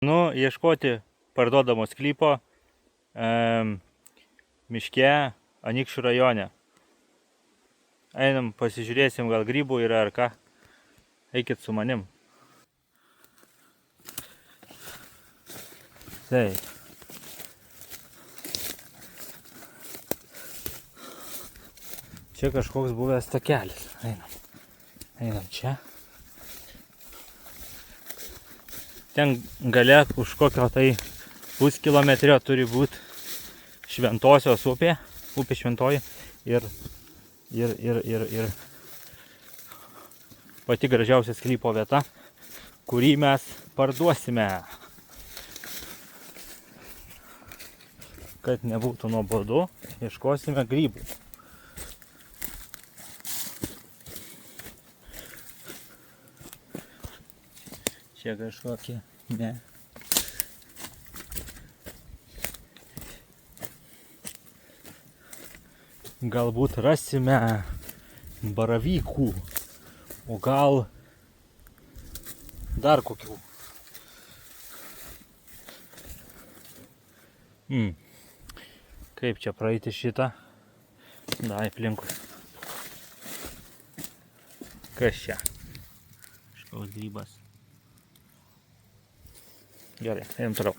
Ieškoti parduodamo sklypo miške Anykščių rajone. Einam pasižiūrėsim, gal grybų yra ar ką. Eikit su manim. Taip. Čia kažkoks buvęs takelis. Einam čia. Ten gale už kokio tai puskilometrio turi būti Šventosios upė Šventoji ir pati gražiausia sklypo vieta, kurį mes parduosime. Kad nebūtų nuobodu, ieškosime grybų. Čia kažkokie, ne. Galbūt rasime baravykų, o gal dar kokių. Kaip čia praeiti šitą? Dai aplinkui. Kas čia? Kažkoks grybas. Gerai, einam toliau.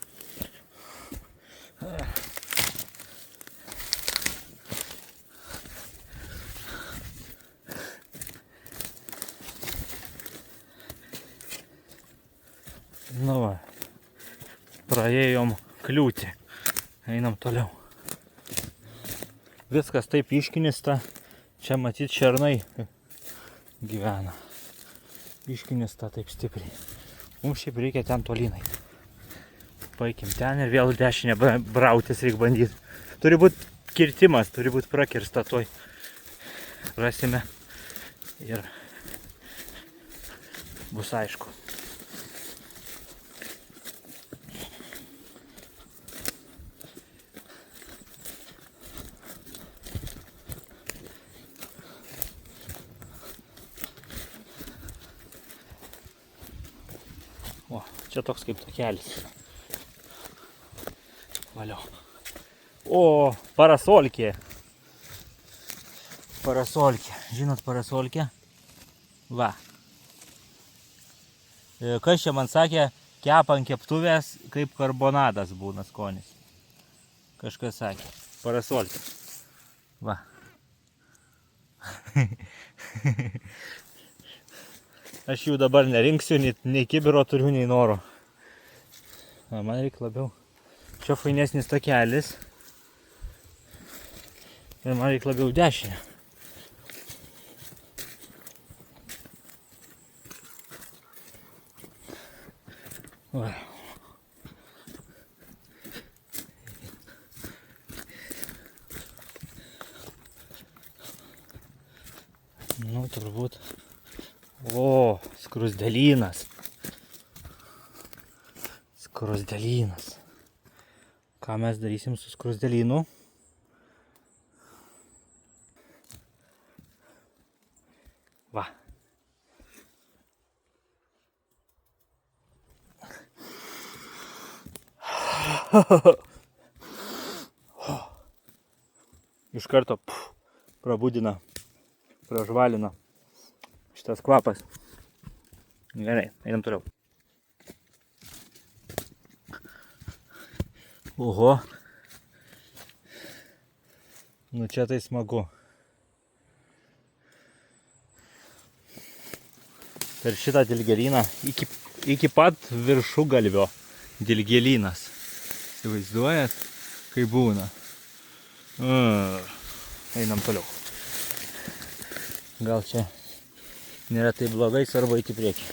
Nu va, praėjom kliūtį. Einam toliau. Viskas taip iškinista. Čia matyt šernai gyvena. Iškinista taip stipriai. Mums šiaip reikia ten tolynai. Paikim ten ir vėl dešinę brautis reikia bandyti. Turi būti kirtimas, turi būti prakirsta toj. Rasime ir bus aišku. O, čia toks kaip takelis. Valio. O, parasolkė. Parasolkė. Žinot parasolkę? Va. Kas čia man sakė, kepa ant keptuvės, kaip karbonadas būna skonis. Kažkas sakė. Parasolkė. Va. Aš jų dabar nerinksiu, nei kibiro turiu, nei noro. Man reikia labiau. Čia fainesnis takelis. Ir man reikia labiau dešinę. Va. Nu, turbūt. O, skruzdėlynas. Skruzdėlynas. Ką mes darysim su skruzdėlynu? Va. Iš karto prabudina, pražvalina šitas kvapas. Gerai, einam toliau. Oho. Nu čia tai smagu. Per šitą dilgėlyną iki pat viršugalvio dilgėlynas. Įsivaizduojat, kaip būna. Einam toliau. Gal čia nėra taip blogai, svarbu eiti į priekį.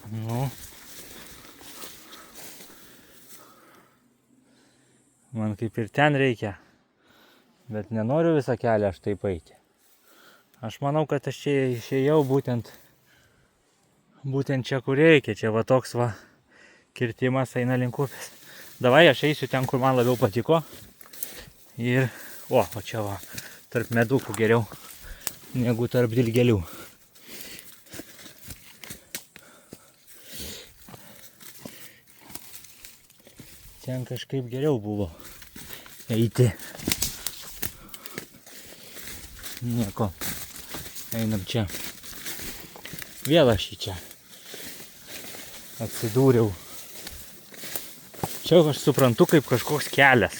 Nu. Man kaip ir ten reikia, bet nenoriu visą kelią aš taip eiti. Aš manau, kad aš čia išėjau būtent čia, kur reikia. Čia va toks va kirtimas eina link upės. Davai, aš eisiu ten, kur man labiau patiko. Ir, o čia va, tarp medukų geriau negu tarp dilgelių. Ten kažkaip geriau buvo eiti. Nieko. Einam čia. Vėl aš į čia atsidūriau. Čia aš suprantu, kaip kažkoks kelias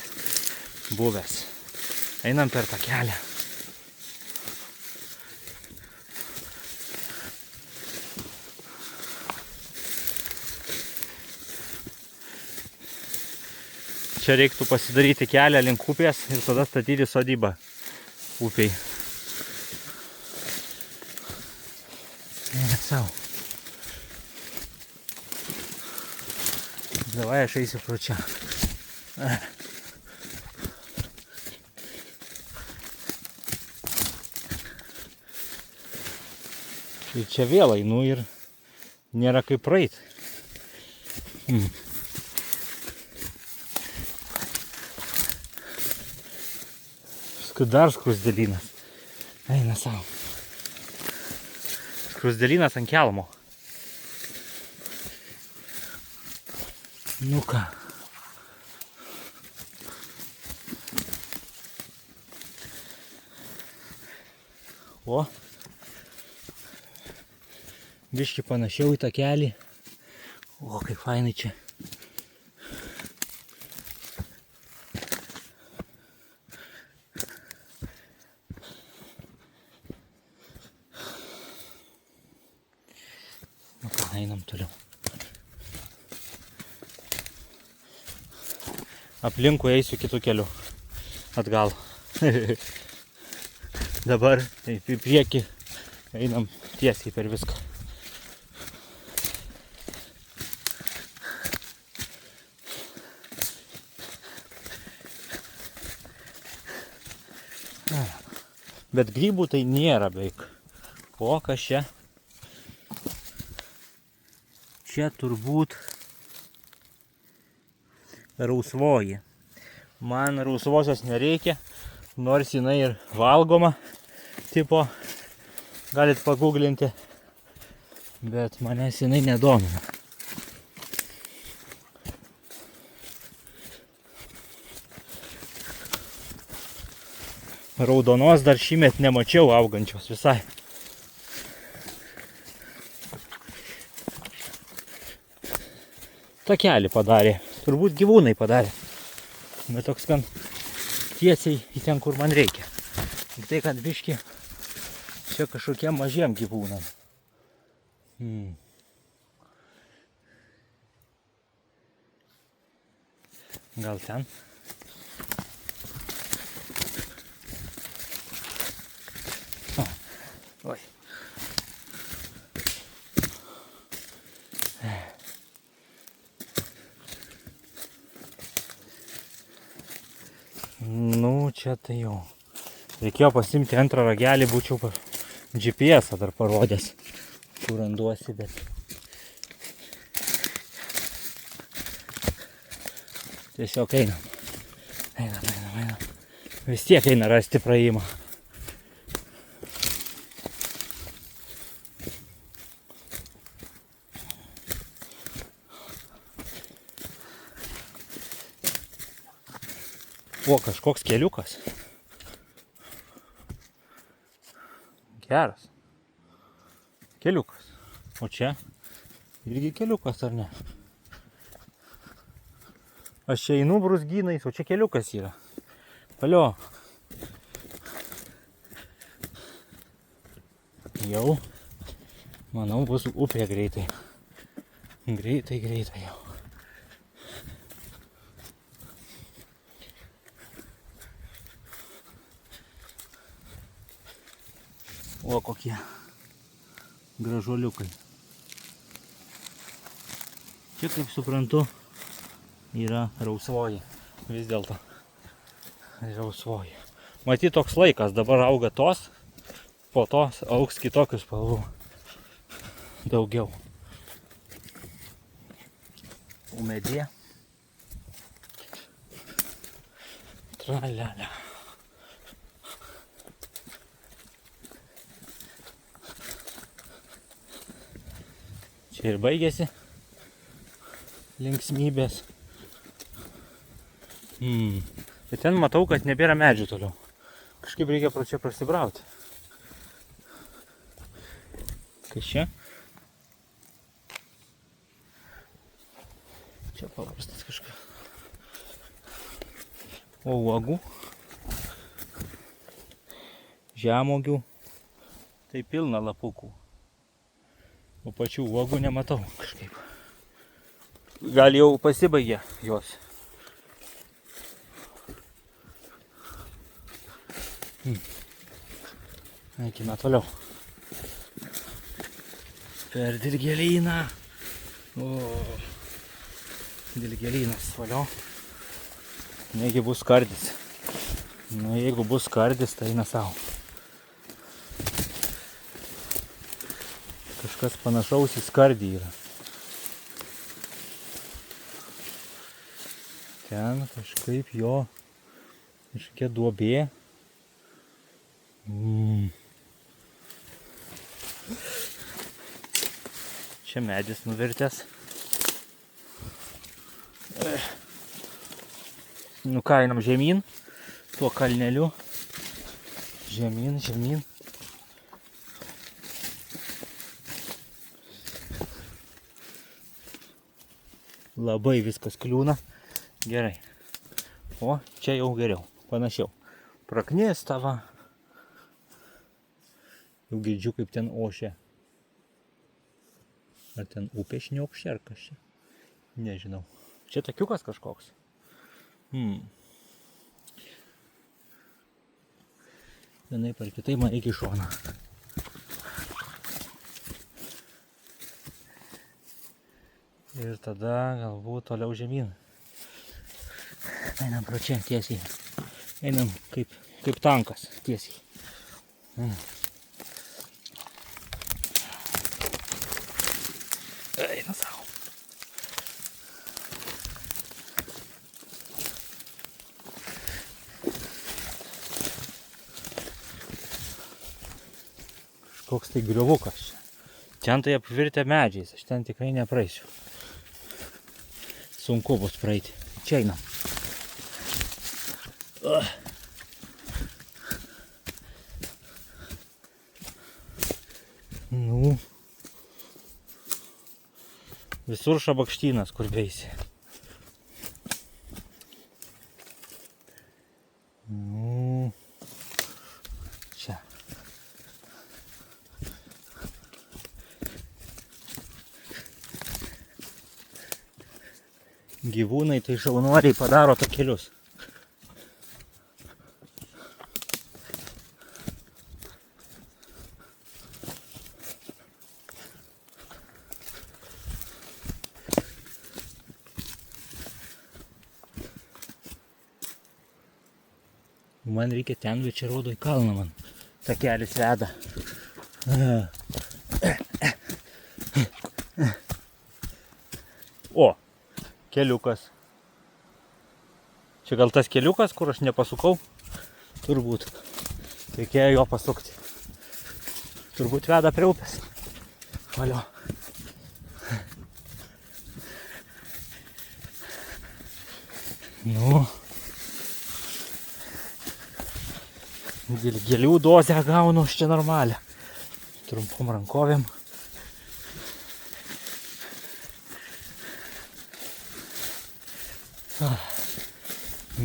buvęs. Einam per tą kelią. Čia reiktų pasidaryti kelią link upės ir tada statyti sodybą upiai. Eina savo. Davai aš eisiu pro čia. Ir čia vėl einu ir nėra kaip praeit. Dar skrusdelynas. Eina savo. Skrusdelynas ant kelmo. Nu ką. O. Biškį panašiau į tą kelį. O, kaip fainai čia. Nu ką, einam toliau. Aplinkui eisiu kitų kelių. Atgal. Dabar į priekį einam tiesiai per viską. Bet grybų tai nėra beveik. O kas čia? Čia turbūt rausvoji. Man rausvosios nereikia, nors jinai ir valgoma, tipo, galit paguglinti, bet manęs jinai nedomina. Raudonos dar šįmet nemačiau augančios visai. Takelį padarė, turbūt gyvūnai padarė, bet toks gan tiesiai į ten, kur man reikia. Tik tai, kad biški čia kažkokiem mažiem gyvūnam. Gal ten? Oi. Nu, čia tai jau. Reikėjo pasimti antrą ragelį, būčiau GPS-ą dar parodęs, kur randuosi, bet... Tiesiog einam. Einam. Vis tiek eina rasti praėjimą. O, kažkoks keliukas. Geras. Keliukas. O čia irgi keliukas, ar ne? Aš čia einu brūzgynais, o čia keliukas yra. Palio. Jau, manau, bus upė greitai. Greitai jau. O, kokie gražuoliukai. Čia, kaip suprantu, yra rausvoji. Vis dėlto rausvoji. Matyt, toks laikas. Dabar auga tos, po to augs kitokius spalvų. Daugiau. Umedė. Tralialia. Čia ir baigėsi linksmybės. Bet ten matau, kad nebėra medžių toliau. Kažkaip reikia pro čia prasibrauti. Kas čia? Čia paprastas kažkas. O uogų. Žemuogių. Tai pilna lapukų. O pačių uogų nematau kažkaip. Gal jau pasibaigė jos. Eikime toliau. Per dilgėlyną. Dilgėlynas valio. Negi bus skardis. Nu, jeigu bus skardis, tai eina savo. Kažkas panašaus į skardį yra. Ten kažkaip jo kažkokia duobė. Čia medis nuvirtęs. Nu ką, einam žemyn, tuo kalneliu. Žemyn, žemyn. Labai viskas kliūna. Gerai. O, čia jau geriau, panašiau. Praknėsta va. Jau girdžiu, kaip ten ošia. Ar ten upė šniokščia, ar kas čia? Nežinau. Čia takiukas kažkoks. Vienaip ar kitaip man reikia į šoną. Ir tada galbūt toliau žemyn. Einam pro čia tiesiai. Einam kaip tankas tiesiai. Eina savo. Kažkoks tai griovukas čia. Ten tai apvirtę medžiais, aš ten tikrai nepraeisiu. Sunku bus praeiti. Čia einam. Nu. Visur šabakštynas, kur beisi. Nu. Čia. Gyvūnai tai šaunuoliai padaro takelius. Man reikia ten, bet čia rodo į kalną man. Takelis veda. O, keliukas. Čia gal tas keliukas, kur aš nepasukau? Turbūt. Reikėjo jo pasukti. Turbūt veda prie upės. Valio. Nu. Gėlių dozę gaunu aš čia normalią. Trumpom rankovėm.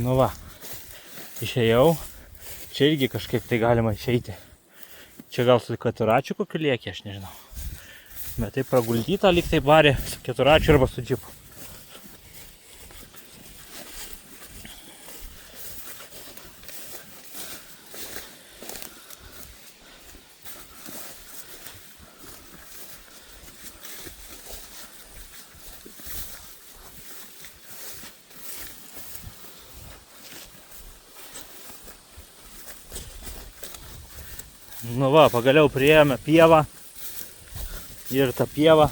Nu va. Išėjau. Čia irgi kažkaip tai galima išeiti. Čia gal su keturračiu kokiu liekė, aš nežinau. Bet tai praguldyta, lyg tai barė su keturračiu arba su džipu. Nu va, pagaliau priėjome pievą ir ta pieva,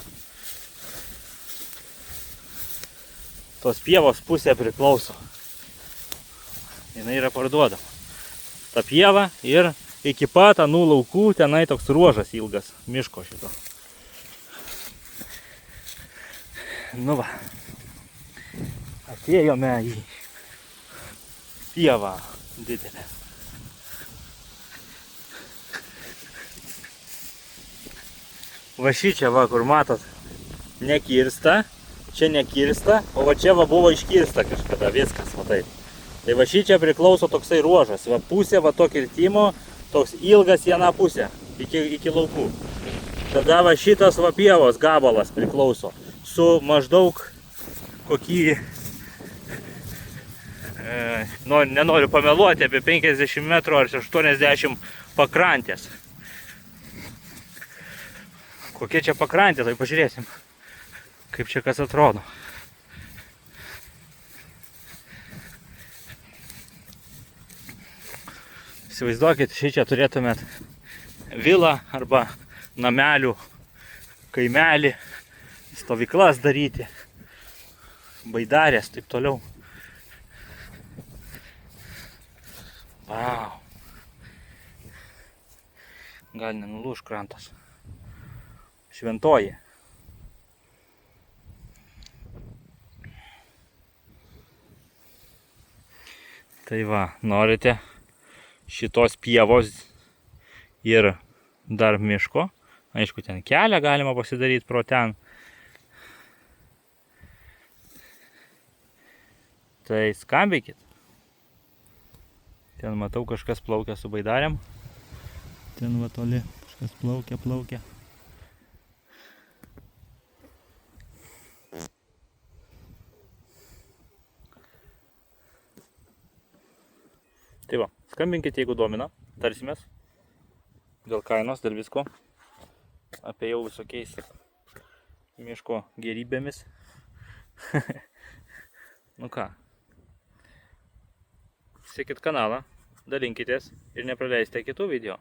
tos pievos pusė priklauso jinai yra parduodama. Ta pieva ir iki pat anų laukų tenai toks ruožas ilgas miško šito. Nu va, atėjome į pievą didelę. Va šičia va, kur matot, nekirsta, čia nekirsta, o va čia va buvo iškirsta kažkada, viskas, va taip. Tai va šičia priklauso toksai ruožas, va pusė va to kirtimo, toks ilgas į aną pusę, iki laukų. Tada va šitas va pievos gabalas priklauso, su maždaug kokį, nenoriu pameluoti, apie 50 metrų ar 80 pakrantės. Kokie čia pakrantė, tai pažiūrėsim, kaip čia kas atrodo. Įsivaizduokit, šičia turėtumėt vilą arba namelių, kaimelį, stovyklas daryti, baidarės, taip toliau. Vau. Gal nenulūž krantas. Šventoji. Tai va, norite šitos pievos ir dar miško. Aišku, ten kelią galima pasidaryti pro ten. Tai skambinkit. Ten matau, kažkas plaukia su baidarėm. Ten va toli kažkas plaukia. Tai va, skambinkite, jeigu domina, tarsimės dėl kainos, dėl visko, apie jau visokiais miško gerybėmis. Nu ką, sekit kanalą, dalinkitės ir nepraleisite kitų video.